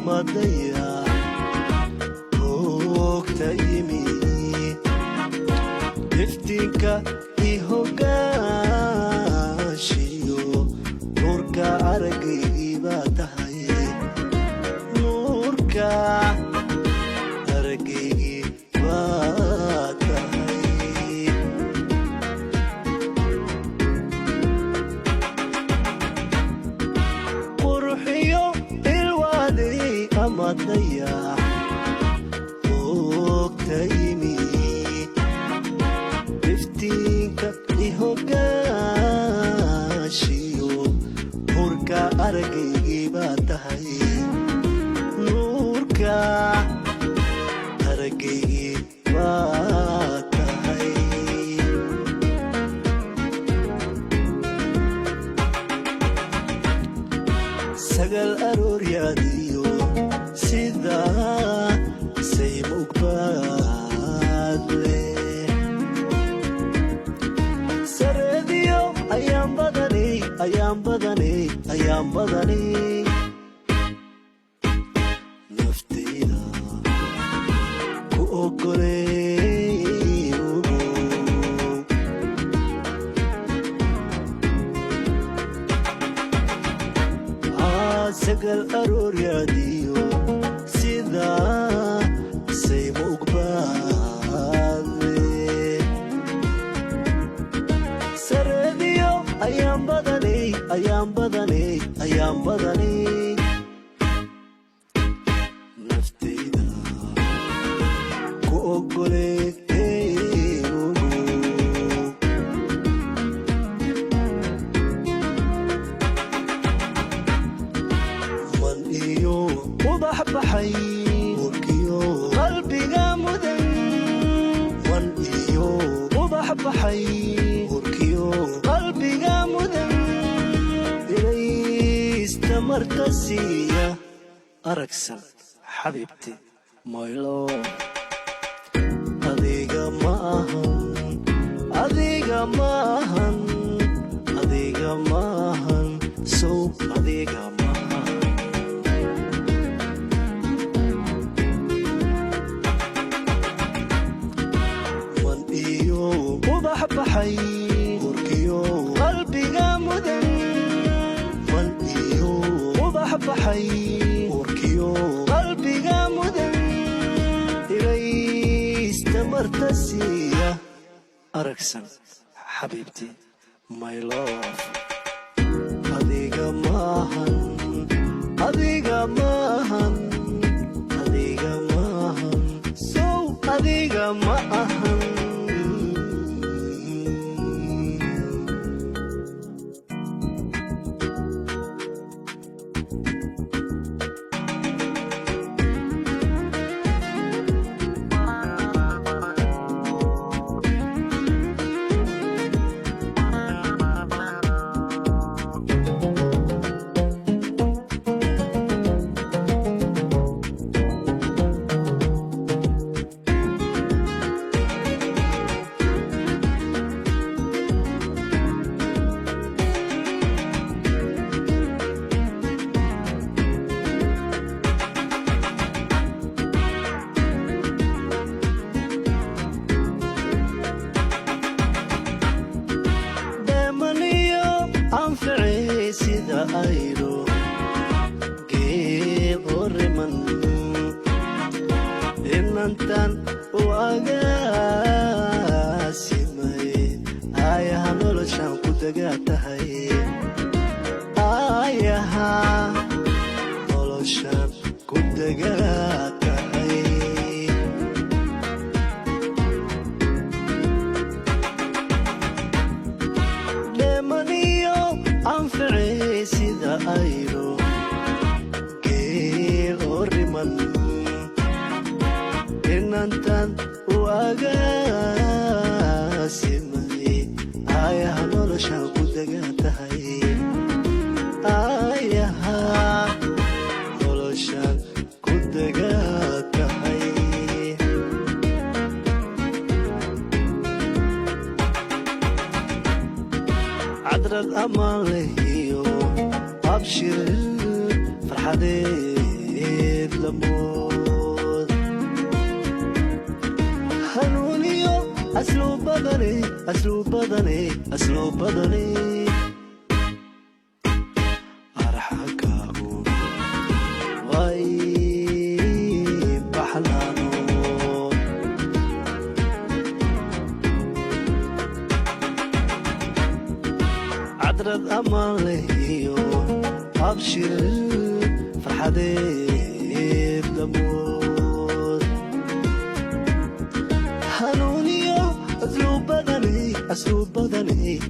amadaya ogta yimi iftiinka ihogaashiyo nuurka araggaygi baa tahay nuurka araggaygi baa tahay qurxiyo ilwaadey amadaya ogta yimi iftiinka ihogaashiyo nuurka araggaygi baa tahay nuurka araggaygi baa tahay sagal arooryaadiyo sida saymugbaadle sareediyo ayaan badanay naftayda ku ogolay sagal arooryaadiyo sida saymugbaadle sareediyo ayaan badanay naftayda ku ogolay man iyo ubax baxay urkiyo qalbiga mudan man iyo ubax baxay urkiyo qalbiga mudan martasiya aragsan xabiibti maylo adiga ma ahan sow adiga maahan man iyo ubax baxay urkiyo qalbiga mudan baxay urkiyo qalbiga mudan ilaysta martasiya aragsan xabiibti my love adiga maahan sow adiga ma ahan sida ayro geel oriman inantan u agaasimay ayaha noloshan ku dagaa tahay ayaha noloshan ku dagaa tahay sida ayro geel oriman inantan u agaasimay ayaha noloshan ku dagaa tahay ayaha noloshan ku dagaa tahay cadrad amaan lehiyo abshir farxadee lamood hanuuniyo asluub badani arxankaagu way baxnaano cadrad amaan leh iyo abshir farxadeed lamood hanuuniyo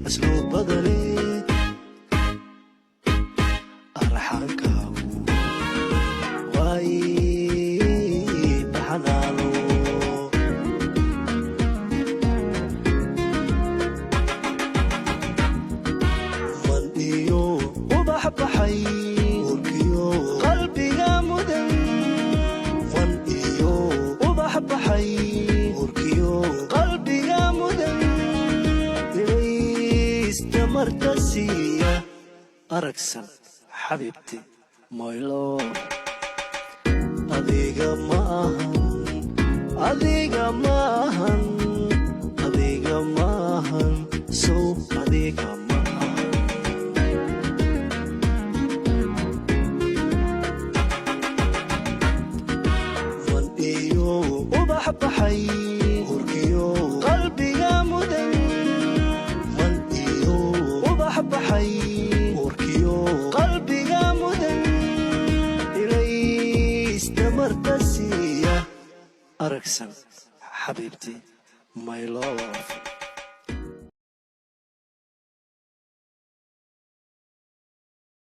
asluub badani arxankaagu way baxnaano man iyo ubax baxay urkiyo qalbiga mudan man iyo ubax baxay urkiyo qalbiga mudan ilaysta martasiya aragsan xabiibti moylo adiga ma ahan sow adiga ma ahan man iyo ubax baxay urkiyo qalbiga mudan man iyo ubax baxay urkiyo qalbiga mudan ilaysta martasiya aragsan xabiibti my love